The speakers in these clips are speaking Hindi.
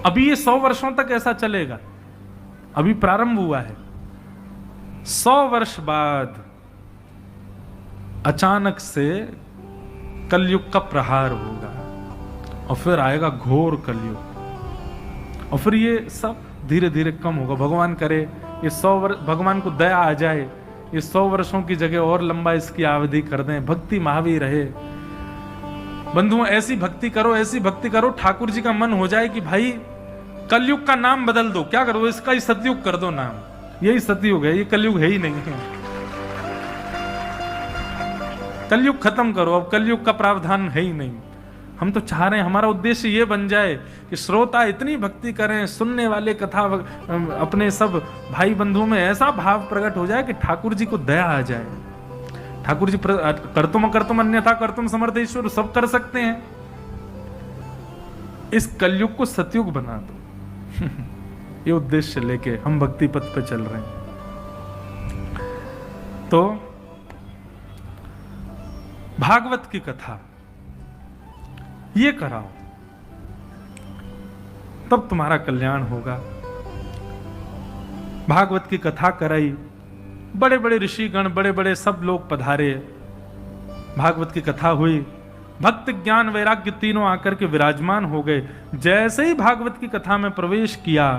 अभी ये 100 वर्षों तक ऐसा चलेगा, अभी प्रारंभ हुआ है। 100 वर्ष बाद अचानक से कलयुग का प्रहार होगा और फिर आएगा घोर कलयुग, और फिर ये सब धीरे धीरे कम होगा। भगवान करे ये 100 वर्ष, भगवान को दया आ जाए, ये 100 वर्षों की जगह और लंबा इसकी अवधि कर दें, भक्ति महावी रहे। बंधुओं, ऐसी भक्ति करो, ऐसी भक्ति करो, ठाकुर जी का मन हो जाए कि भाई कलयुग का नाम बदल दो। क्या करो, इसका ही सतयुग कर दो नाम, यही सतयुग है, ये कलयुग है ही नहीं है। कलयुग खत्म करो, अब कलयुग का प्रावधान है ही नहीं। हम तो चाह रहे हैं, हमारा उद्देश्य ये बन जाए कि श्रोता इतनी भक्ति करें, सुनने वाले कथा अपने सब भाई बंधुओं में ऐसा भाव प्रकट हो जाए कि ठाकुर जी को दया आ जाए। ठाकुर जी कर्तुम कर्तुम अन्यथा कर्तुम समर्थ ईश्वर, सब कर सकते हैं। इस कलयुग को सतयुग बना दो। ये उद्देश्य लेके हम भक्ति पथ पे चल रहे हैं। तो भागवत की कथा ये कराओ, तब तुम्हारा कल्याण होगा। भागवत की कथा कराई, बड़े बड़े ऋषिगण, बड़े बड़े सब लोग पधारे, भागवत की कथा हुई, भक्त ज्ञान वैराग्य तीनों आकर के विराजमान हो गए। जैसे ही भागवत की कथा में प्रवेश किया,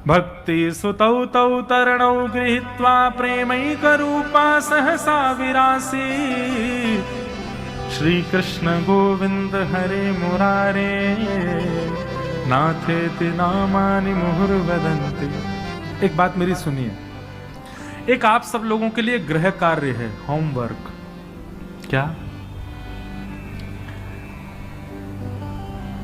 भक्ति सुतौ तौ तरणौ गृहीत्वा प्रेमैक रूपा सहसा विरासी, श्री कृष्ण गोविंद हरे मुरारे, नाथेति नामानि मुहुर्वदन्ति। एक बात मेरी सुनिए, एक आप सब लोगों के लिए गृह कार्य है, होमवर्क। क्या?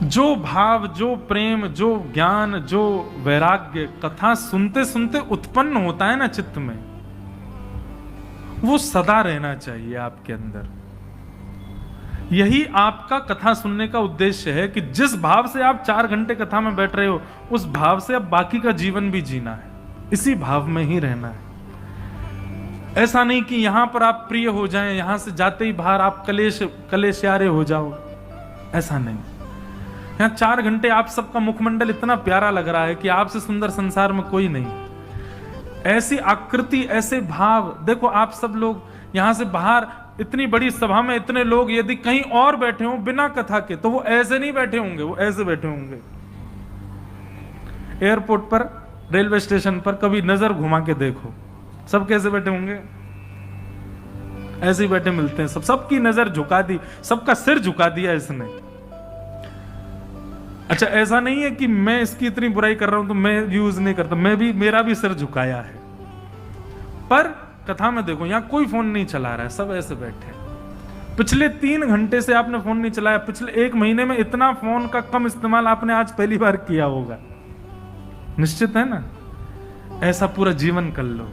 जो भाव, जो प्रेम, जो ज्ञान, जो वैराग्य कथा सुनते सुनते उत्पन्न होता है ना चित्त में, वो सदा रहना चाहिए आपके अंदर। यही आपका कथा सुनने का उद्देश्य है कि जिस भाव से आप 4 घंटे कथा में बैठ रहे हो, उस भाव से अब बाकी का जीवन भी जीना है, इसी भाव में ही रहना है। ऐसा नहीं कि यहां पर आप प्रिय हो जाएं, यहां से जाते ही बाहर आप कलेश्यारे हो जाओ, ऐसा नहीं। यहां 4 घंटे आप सबका मुखमंडल इतना प्यारा लग रहा है कि आपसे सुंदर संसार में कोई नहीं। ऐसी आकृति, ऐसे भाव देखो। आप सब लोग यहां से बाहर इतनी बड़ी सभा में इतने लोग यदि कहीं और बैठे हों बिना कथा के, तो वो ऐसे नहीं बैठे होंगे, वो ऐसे बैठे होंगे। एयरपोर्ट पर, रेलवे स्टेशन पर कभी नजर घुमा के देखो, सब कैसे बैठे होंगे? ऐसे ही बैठे मिलते हैं सब। सबकी नजर झुका दी, सबका सिर झुका दिया इसने। अच्छा, ऐसा नहीं है कि मैं इसकी इतनी बुराई कर रहा हूं तो मैं यूज नहीं करता, मैं भी, मेरा भी सिर झुकाया है। पर कथा में देखो, यहां कोई फोन नहीं चला रहा है, सब ऐसे बैठे। पिछले 3 घंटे से आपने फोन नहीं चलाया, पिछले 1 महीने में इतना फोन का कम इस्तेमाल आपने आज पहली बार किया होगा, निश्चित है ना? ऐसा पूरा जीवन कर लो,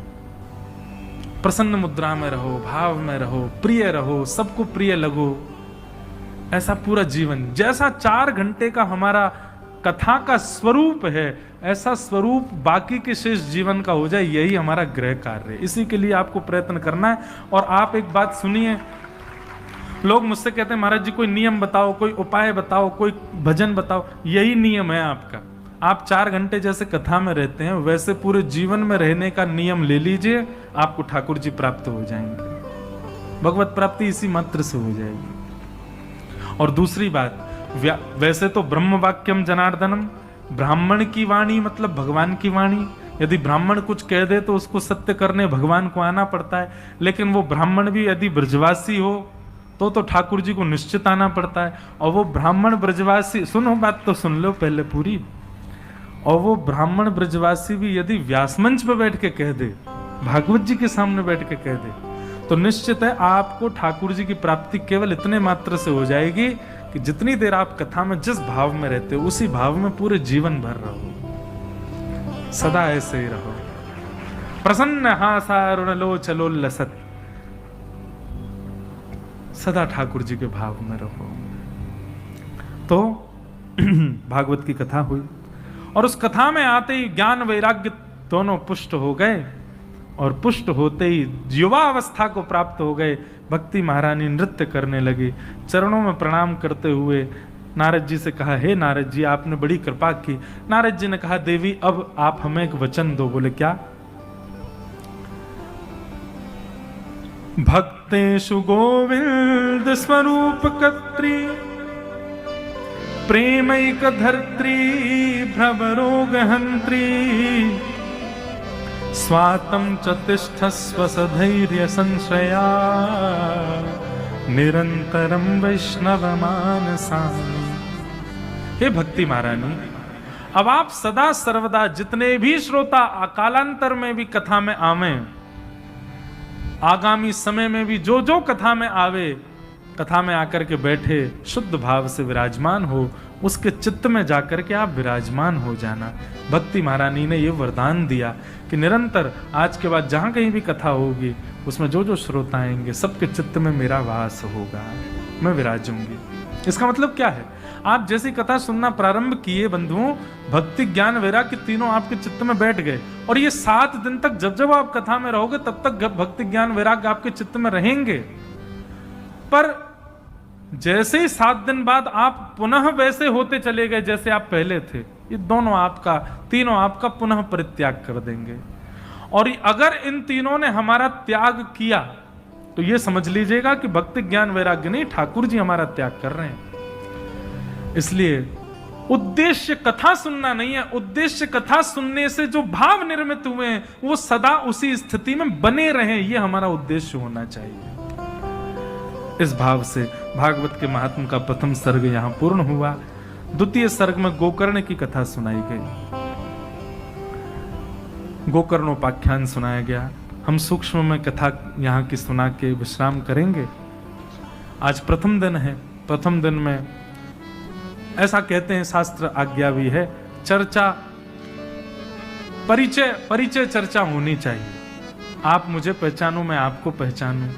प्रसन्न मुद्रा में रहो, भाव में रहो, प्रिय रहो, सबको प्रिय लगो, ऐसा पूरा जीवन। जैसा 4 घंटे का हमारा कथा का स्वरूप है, ऐसा स्वरूप बाकी के शेष जीवन का हो जाए, यही हमारा गृह कार्य है। इसी के लिए आपको प्रयत्न करना है। और आप एक बात सुनिए, लोग मुझसे कहते हैं महाराज जी कोई नियम बताओ, कोई उपाय बताओ, कोई भजन बताओ। यही नियम है आपका। आप 4 घंटे जैसे कथा में रहते हैं, वैसे पूरे जीवन में रहने का नियम ले लीजिए, आपको ठाकुर जी प्राप्त हो जाएंगे। भगवत प्राप्ति इसी मात्र से हो जाएगी। और दूसरी बात, वैसे तो ब्रह्म वाक्यम जनार्दनम, ब्राह्मण की वाणी मतलब भगवान की वाणी। यदि ब्राह्मण कुछ कह दे तो उसको सत्य करने भगवान को आना पड़ता है, लेकिन वो ब्राह्मण भी यदि ब्रजवासी हो तो ठाकुर जी को निश्चित आना पड़ता है। और वो ब्राह्मण ब्रजवासी, सुनो बात तो सुन लो पहले पूरी, और वो ब्राह्मण ब्रजवासी भी यदि व्यासमंच पे बैठ के कह दे, भागवत जी के सामने बैठ के कह दे, तो निश्चित है आपको ठाकुर जी की प्राप्ति केवल इतने मात्र से हो जाएगी कि जितनी देर आप कथा में जिस भाव में रहते हो, उसी भाव में पूरे जीवन भर रहो, सदा ऐसे ही रहो। प्रसन्न हासारुण लोचलोल्लसत, सदा ठाकुर जी के भाव में रहो। तो भागवत की कथा हुई, और उस कथा में आते ही ज्ञान वैराग्य दोनों पुष्ट हो गए, और पुष्ट होते ही युवा अवस्था को प्राप्त हो गए। भक्ति महारानी नृत्य करने लगी, चरणों में प्रणाम करते हुए नारद जी से कहा, हे नारद जी आपने बड़ी कृपा की। नारद जी ने कहा, देवी अब आप हमें एक वचन दो। बोले क्या? भक्तेषु गोविंद स्वरूप कर्त्री प्रेमैक धर्त्री भ्रमरोग हंत्री स्वातम च तिष्ठस्व सधैर्य संश्रया निरंतरम वैष्णव मानसा। हे भक्ति महारानी, अब आप सदा सर्वदा जितने भी श्रोता कालांतर में भी कथा में आवे, आगामी समय में भी जो जो कथा में आवे, कथा में आकर के बैठे शुद्ध भाव से विराजमान हो, उसके चित्त में जाकर के आप विराजमान हो जाना। भक्ति महारानी ने ये वरदान दिया कि निरंतर आज के बाद जहां कहीं भी कथा होगी उसमें जो जो श्रोता आएंगे सबके चित्त में मेरा वास होगा, मैं विराजूंगी। इसका मतलब क्या है? आप जैसी कथा सुनना प्रारंभ किए बंधुओं, भक्ति ज्ञान वैराग्य तीनों आपके चित्त में बैठ गए, और ये 7 दिन तक जब जब आप कथा में रहोगे तब तक भक्ति ज्ञान वैराग्य आपके चित्त में रहेंगे। पर जैसे ही 7 दिन बाद आप पुनः वैसे होते चले गए जैसे आप पहले थे, ये दोनों आपका, तीनों आपका पुनः परित्याग कर देंगे। और अगर इन तीनों ने हमारा त्याग किया तो ये समझ लीजिएगा कि भक्ति ज्ञान वैराग्य नहीं, ठाकुर जी हमारा त्याग कर रहे हैं। इसलिए उद्देश्य कथा सुनना नहीं है, उद्देश्य कथा सुनने से जो भाव निर्मित हुए हैं वो सदा उसी स्थिति में बने रहें, ये हमारा उद्देश्य होना चाहिए। इस भाव से भागवत के महात्म का प्रथम सर्ग यहां पूर्ण हुआ। द्वितीय सर्ग में गोकर्ण की कथा सुनाई गई, गोकर्णोपाख्यान सुनाया गया। हम सूक्ष्म में कथा यहां की सुना के विश्राम करेंगे। आज प्रथम दिन है, प्रथम दिन में ऐसा कहते हैं, शास्त्र आज्ञा भी है, चर्चा परिचय चर्चा होनी चाहिए। आप मुझे पहचानो, मैं आपको पहचानूं,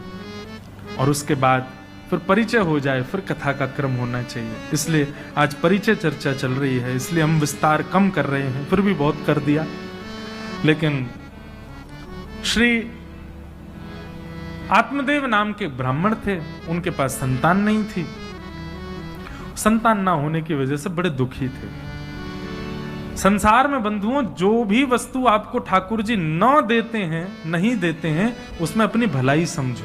और उसके बाद फिर परिचय हो जाए, फिर कथा का क्रम होना चाहिए। इसलिए आज परिचय चर्चा चल रही है, इसलिए हम विस्तार कम कर रहे हैं, फिर भी बहुत कर दिया। लेकिन श्री आत्मदेव नाम के ब्राह्मण थे, उनके पास संतान नहीं थी। संतान ना होने की वजह से बड़े दुखी थे। संसार में बंधुओं जो भी वस्तु आपको ठाकुर जी न देते हैं, नहीं देते हैं, उसमें अपनी भलाई समझो।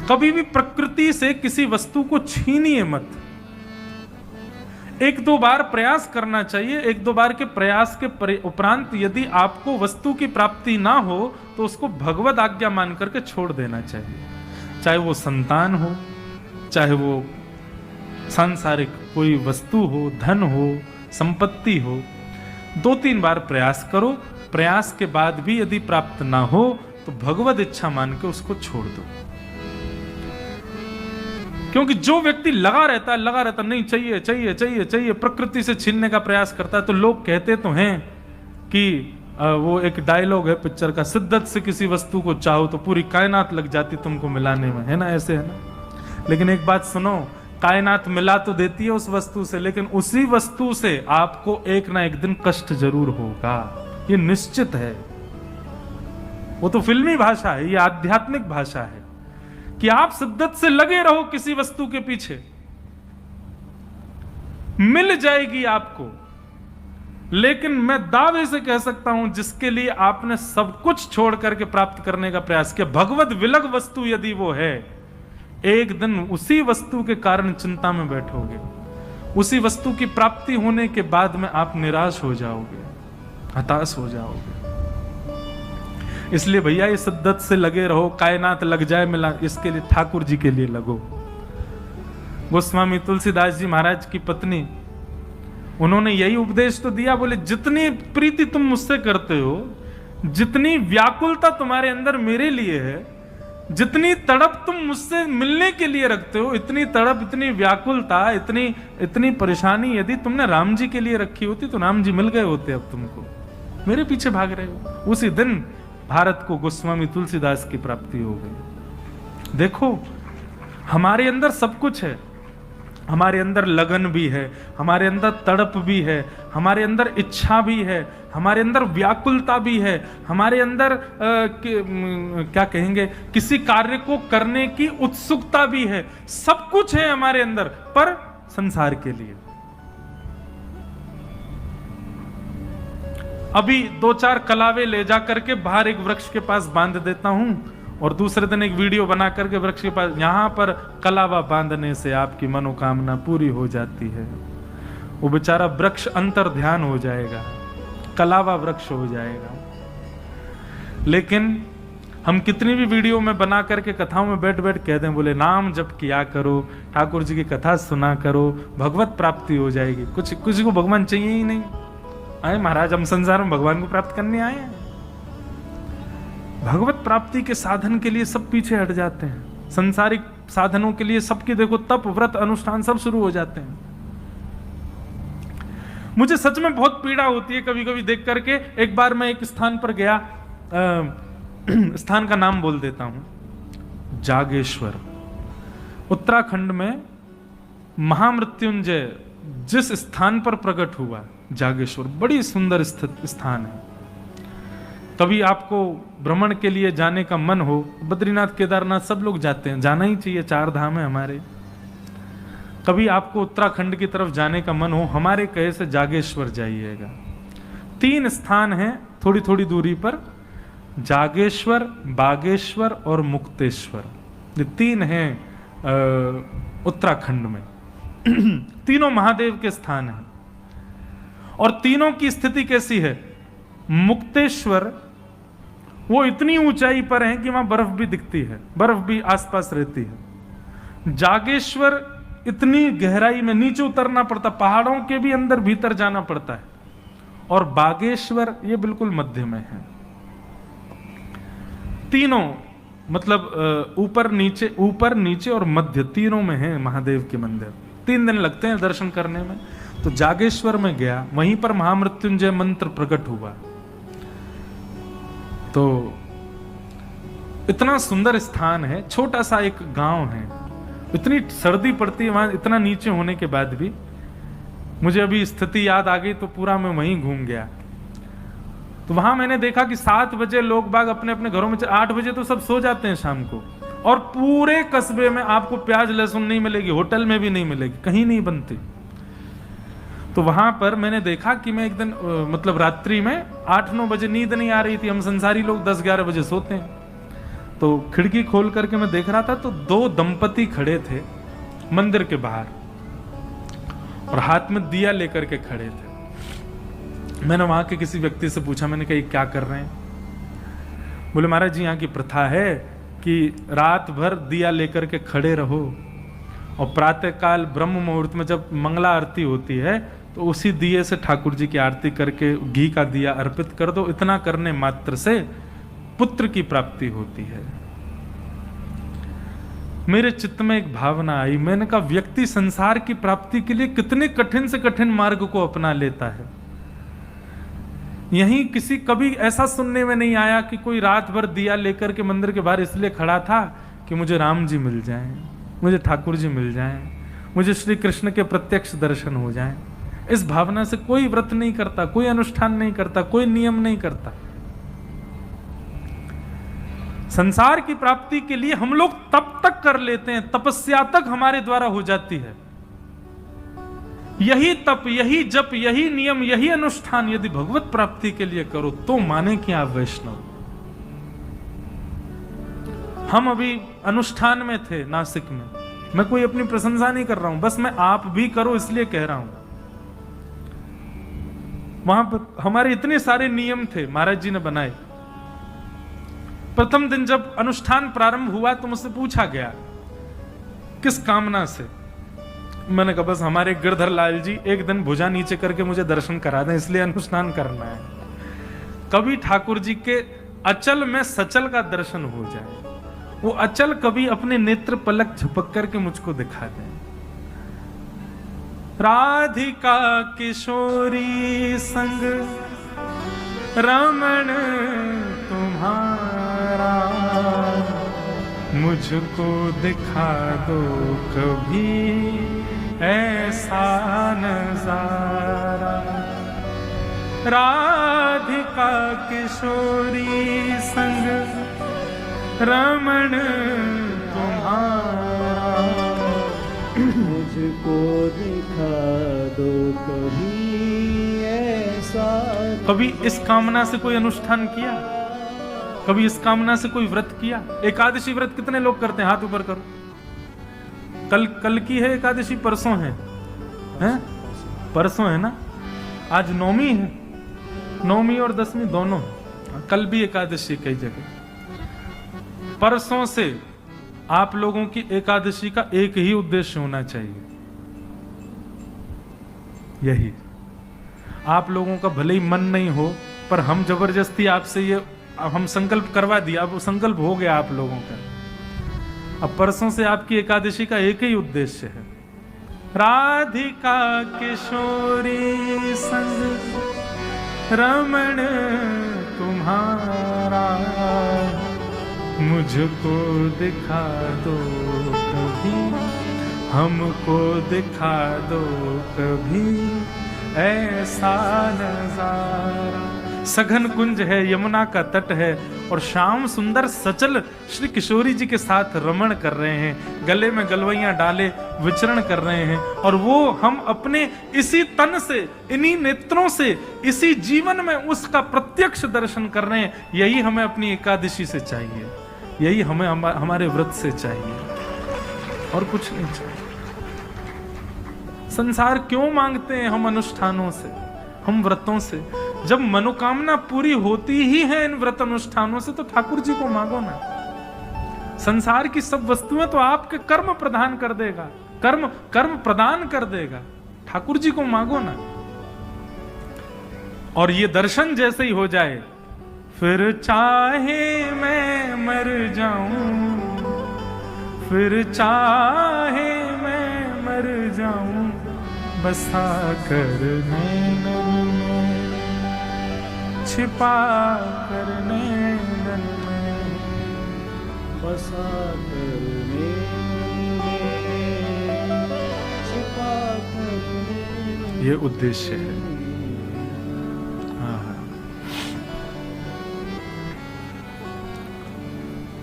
कभी भी प्रकृति से किसी वस्तु को छीनिए मत। 1-2 बार प्रयास करना चाहिए। 1-2 बार के प्रयास के उपरांत यदि आपको वस्तु की प्राप्ति ना हो तो उसको भगवद आज्ञा मान करके छोड़ देना चाहिए। चाहे वो संतान हो, चाहे वो सांसारिक कोई वस्तु हो, धन हो, संपत्ति हो। 2-3 बार प्रयास करो, प्रयास के बाद भी यदि प्राप्त ना हो तो भगवद इच्छा मान के उसको छोड़ दो। क्योंकि जो व्यक्ति लगा रहता नहीं, चाहिए चाहिए चाहिए चाहिए, प्रकृति से छीनने का प्रयास करता है, तो लोग कहते तो हैं कि वो एक डायलॉग है पिक्चर का, शिद्दत से किसी वस्तु को चाहो तो पूरी कायनात लग जाती तुमको मिलाने में, है ना, ऐसे है ना। लेकिन एक बात सुनो, कायनात मिला तो देती है उस वस्तु से, लेकिन उसी वस्तु से आपको एक ना एक दिन कष्ट जरूर होगा, ये निश्चित है। वो तो फिल्मी भाषा है, ये आध्यात्मिक भाषा है कि आप शिद्दत से लगे रहो किसी वस्तु के पीछे, मिल जाएगी आपको। लेकिन मैं दावे से कह सकता हूं, जिसके लिए आपने सब कुछ छोड़ करके प्राप्त करने का प्रयास किया, भगवत विलग वस्तु यदि वो है, एक दिन उसी वस्तु के कारण चिंता में बैठोगे। उसी वस्तु की प्राप्ति होने के बाद में आप निराश हो जाओगे, हताश हो जाओगे। इसलिए भैया ये शिद्दत से लगे रहो, कायनात लग जाए मिला, इसके लिए ठाकुर जी के लिए लगो। गोस्वामी तुलसीदास जी महाराज की पत्नी, उन्होंने यही उपदेश तो दिया, बोले जितनी प्रीति तुम मुझसे करते हो, जितनी व्याकुलता तुम्हारे अंदर मेरे लिए है, जितनी तड़प तुम मुझसे मिलने के लिए रखते हो, इतनी तड़प, इतनी व्याकुलता, इतनी परेशानी यदि तुमने राम जी के लिए रखी होती तो राम जी मिल गए होते। अब तुमको मेरे पीछे भाग रहे हो। उसी दिन भारत को गोस्वामी तुलसीदास की प्राप्ति हो गई। देखो हमारे अंदर सब कुछ है, हमारे अंदर लगन भी है, हमारे अंदर तड़प भी है, हमारे अंदर इच्छा भी है, हमारे अंदर व्याकुलता भी है, हमारे अंदर क्या कहेंगे, किसी कार्य को करने की उत्सुकता भी है। सब कुछ है हमारे अंदर, पर संसार के लिए। अभी 2-4 कलावे ले जा करके बाहर एक वृक्ष के पास बांध देता हूं और दूसरे दिन एक वीडियो बना करके वृक्ष के पास, यहां पर कलावा बांधने से आपकी मनोकामना पूरी हो जाती है। वो बेचारा वृक्ष अंतर ध्यान हो जाएगा, कलावा वृक्ष हो जाएगा। लेकिन हम कितनी भी वीडियो में बना करके कथाओं में बैठ बैठ कह दें, बोले नाम जप किया करो, ठाकुर जी की कथा सुना करो, भगवत प्राप्ति हो जाएगी। कुछ किसी को भगवान चाहिए ही नहीं। आए महाराज, हम संसार में भगवान को प्राप्त करने आए हैं। भगवत प्राप्ति के साधन के लिए सब पीछे हट जाते हैं। सांसारिक साधनों के लिए सबके देखो तप, व्रत, अनुष्ठान सब शुरू हो जाते हैं। मुझे सच में बहुत पीड़ा होती है कभी कभी देख करके। एक बार मैं एक स्थान पर गया, स्थान का नाम बोल देता हूं, जागेश्वर, उत्तराखंड में महामृत्युंजय जिस स्थान पर प्रकट हुआ, जागेश्वर बड़ी सुंदर स्थित स्थान है। कभी आपको भ्रमण के लिए जाने का मन हो, बद्रीनाथ, केदारनाथ सब लोग जाते हैं, जाना ही चाहिए, 4 धाम है हमारे। कभी आपको उत्तराखंड की तरफ जाने का मन हो, हमारे कहे से जागेश्वर जाइएगा। 3 स्थान हैं थोड़ी थोड़ी दूरी पर, जागेश्वर, बागेश्वर और मुक्तेश्वर। ये 3 हैं उत्तराखंड में। तीनों महादेव के स्थान हैं और तीनों की स्थिति कैसी है? मुक्तेश्वर वो इतनी ऊंचाई पर है कि वहां बर्फ भी दिखती है, बर्फ भी आसपास रहती है। जागेश्वर इतनी गहराई में नीचे उतरना पड़ता, पहाड़ों के भी अंदर भीतर जाना पड़ता है। और बागेश्वर ये बिल्कुल मध्य में है। तीनों मतलब ऊपर नीचे और मध्य, तीनों में है महादेव के मंदिर। 3 दिन लगते हैं दर्शन करने में। तो जागेश्वर में गया, वहीं पर महामृत्युंजय मंत्र प्रकट हुआ। तो इतना सुंदर स्थान है, छोटा सा एक गांव है, इतनी सर्दी पड़ती है वहां, इतना नीचे होने के बाद भी। मुझे अभी स्थिति याद आ गई तो पूरा मैं वहीं घूम गया। तो वहां मैंने देखा कि 7 बजे लोग बाग अपने अपने घरों में, 8 बजे तो सब सो जाते हैं शाम को, और पूरे कस्बे में आपको प्याज लहसुन नहीं मिलेगी, होटल में भी नहीं मिलेगी, कहीं नहीं बनती। तो वहां पर मैंने देखा कि मैं एक दिन मतलब रात्रि में 8-9 बजे नींद नहीं आ रही थी। हम संसारी लोग 10-11 बजे सोते हैं। तो खिड़की खोल करके मैं देख रहा था तो 2 दंपति खड़े थे मंदिर के बाहर और हाथ में दिया लेकर के खड़े थे। मैंने वहां के किसी व्यक्ति से पूछा, मैंने कहा ये क्या कर रहे हैं? बोले महाराज जी, यहाँ की प्रथा है कि रात भर दिया लेकर के खड़े रहो और प्रातः काल ब्रह्म मुहूर्त में जब मंगला आरती होती है तो उसी दिए से ठाकुर जी की आरती करके घी का दिया अर्पित कर दो। इतना करने मात्र से पुत्र की प्राप्ति होती है। मेरे चित्त में एक भावना आई, मैंने कहा व्यक्ति संसार की प्राप्ति के लिए कितने कठिन से कठिन मार्ग को अपना लेता है। यहीं किसी कभी ऐसा सुनने में नहीं आया कि कोई रात भर दिया लेकर के मंदिर के बाहर इसलिए खड़ा था कि मुझे राम जी मिल जाएं, मुझे ठाकुर जी मिल जाएं, मुझे श्री कृष्ण के प्रत्यक्ष दर्शन हो जाएं। इस भावना से कोई व्रत नहीं करता, कोई अनुष्ठान नहीं करता, कोई नियम नहीं करता। संसार की प्राप्ति के लिए हम लोग तप तक कर लेते हैं, तपस्या तक हमारे द्वारा हो जाती है। यही तप, यही जप, यही नियम, यही अनुष्ठान यदि भगवत प्राप्ति के लिए करो तो माने कि आप वैष्णव। हम अभी अनुष्ठान में थे नासिक में, मैं कोई अपनी प्रशंसा नहीं कर रहा हूं, बस मैं आप भी करो इसलिए कह रहा हूं। वहां पर हमारे इतने सारे नियम थे महाराज जी ने बनाए। प्रथम दिन जब अनुष्ठान प्रारंभ हुआ तो मुझसे पूछा गया किस कामना से। मैंने कहा बस हमारे गिरधर लाल जी एक दिन भुजा नीचे करके मुझे दर्शन करा दें, इसलिए अनुष्ठान करना है। कभी ठाकुर जी के अचल में सचल का दर्शन हो जाए, वो अचल कभी अपने नेत्र पलक झपक करके मुझको दिखा दें। राधिका किशोरी संग रमण तुम्हारा, मुझको दिखा दो कभी ऐसा नजारा, राधिका किशोरी संग रमण तुम्हारा। मुझको दिखा दो कभी ऐसा। कभी इस कामना से कोई अनुष्ठान किया? कभी इस कामना से कोई व्रत किया? एकादशी व्रत कितने लोग करते हैं? हाथ ऊपर करो। कल की है एकादशी? परसों है? परसों है ना? आज नौमी है। नौमी और दसवीं दोनों। कल भी एकादशी कई जगह। परसों से आप लोगों की एकादशी का एक ही उद्देश्य होना चाहिए, यही। आप लोगों का भले ही मन नहीं हो, पर हम जबरदस्ती आपसे ये हम संकल्प करवा दिया। अब वो संकल्प हो गया आप लोगों का। अब परसों से आपकी एकादशी का एक ही उद्देश्य है, राधिका किशोरी संग रमण तुम्हारा। मुझको दिखा दो कभी, हमको दिखा दो कभी ऐसा नजारा। सघन कुंज है, यमुना का तट है, और श्याम सुंदर सचल श्री किशोरी जी के साथ रमण कर रहे हैं, गले में गलवैयां डाले विचरण कर रहे हैं। और वो हम अपने इसी तन से, इन्हीं नेत्रों से, इसी जीवन में उसका प्रत्यक्ष दर्शन कर रहे हैं। यही हमें अपनी एकादशी से चाहिए, यही हमें हमारे व्रत से चाहिए, और कुछ नहीं चाहिए। संसार क्यों मांगते हैं हम अनुष्ठानों से, हम व्रतों से? जब मनोकामना पूरी होती ही है इन व्रत अनुष्ठानों से, तो ठाकुर जी को मांगो ना। संसार की सब वस्तुएं तो आपके कर्म प्रदान कर देगा, कर्म प्रदान कर देगा। ठाकुर जी को मांगो ना। और ये दर्शन जैसे ही हो जाए, फिर चाहे मैं मर जाऊं, फिर चाहे मैं मर जाऊं, बसा कर नैनन में, छिपा कर नैनन में, बसा कर नैनन में, छिपा कर नैनन में। ये उद्देश्य है। हाँ।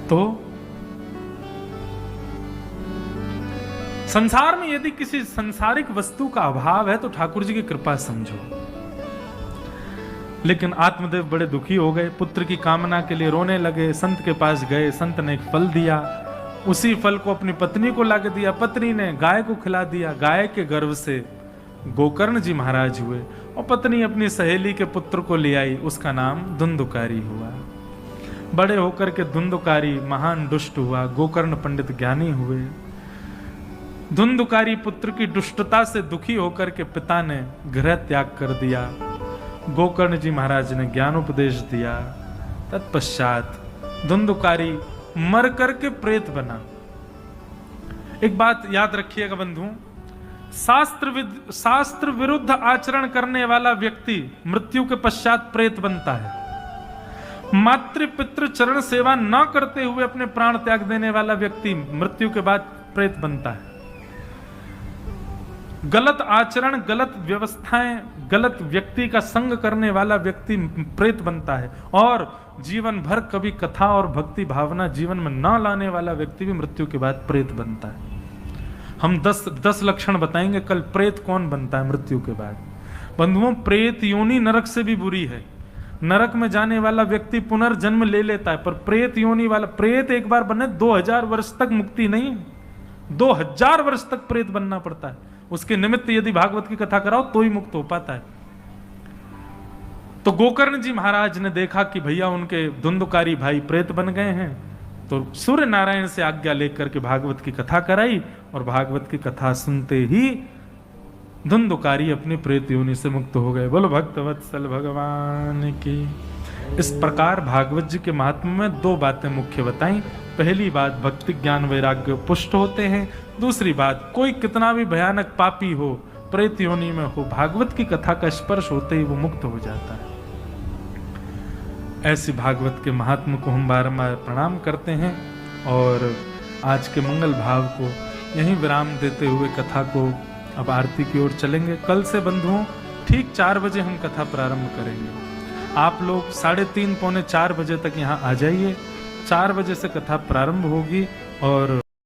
तो संसार में यदि किसी संसारिक वस्तु का अभाव है तो ठाकुर जी की कृपा समझो। लेकिन आत्मदेव बड़े दुखी हो गए, पुत्र की कामना के लिए रोने लगे। संत के पास गए, संत ने एक फल दिया, उसी फल को अपनी पत्नी को लाके दिया, पत्नी ने गाय को खिला दिया। गाय के गर्भ से गोकर्ण जी महाराज हुए, और पत्नी अपनी सहेली के पुत्र को ले आई, उसका नाम धुंधुकारी हुआ। बड़े होकर के धुंधुकारी महान दुष्ट हुआ, गोकर्ण पंडित ज्ञानी हुए। धुंधुकारी पुत्र की दुष्टता से दुखी होकर के पिता ने गृह त्याग कर दिया। गोकर्ण जी महाराज ने ज्ञान उपदेश दिया। तत्पश्चात धुंधुकारी मर करके प्रेत बना। एक बात याद रखिएगा बंधुओं, शास्त्र विरुद्ध आचरण करने वाला व्यक्ति मृत्यु के पश्चात प्रेत बनता है। मातृ पितृ चरण सेवा न करते हुए अपने प्राण त्याग देने वाला व्यक्ति मृत्यु के बाद प्रेत बनता है। गलत आचरण, गलत व्यवस्थाएं, गलत व्यक्ति का संग करने वाला व्यक्ति प्रेत बनता है। और जीवन भर कभी कथा और भक्ति भावना जीवन में न लाने वाला व्यक्ति भी मृत्यु के बाद प्रेत बनता है। हम 10 लक्षण बताएंगे कल, प्रेत कौन बनता है मृत्यु के बाद। बंधुओं, प्रेत योनि नरक से भी बुरी है। नरक में जाने वाला व्यक्ति पुनर्जन्म ले लेता है, पर प्रेत योनि वाला, प्रेत एक बार बने 2000 वर्ष तक मुक्ति नहीं, 2000 वर्ष तक प्रेत बनना पड़ता है। उसके निमित्त यदि भागवत की कथा कराओ तो ही मुक्त हो पाता है। तो गोकर्ण जी महाराज ने देखा कि भैया उनके धुंधुकारी भाई प्रेत बन गए हैं, तो सूर्य नारायण से आज्ञा लेकर के भागवत की कथा कराई, और भागवत की कथा सुनते ही धुंधुकारी अपनी प्रेत योनि से मुक्त हो गए। बोलो भक्तवत्सल भगवान की। इस प्रकार भागवत जी के महात्म्य में 2 बातें मुख्य बताई। पहली बात, भक्ति ज्ञान वैराग्य पुष्ट होते हैं। दूसरी बात, कोई कितना भी भयानक पापी हो, प्रेत योनि में हो, भागवत की कथा का स्पर्श होते ही वो मुक्त हो जाता है। ऐसी भागवत के महात्मा को हम बारंबार प्रणाम करते हैं, और आज के मंगल भाव को यहीं विराम देते हुए कथा को अब आरती की ओर चलेंगे। कल से बंधुओं ठीक 4 बजे हम कथा प्रारंभ करेंगे। आप लोग 3:30 पौने 4 बजे तक यहाँ आ जाइए। 4 बजे से कथा प्रारंभ होगी और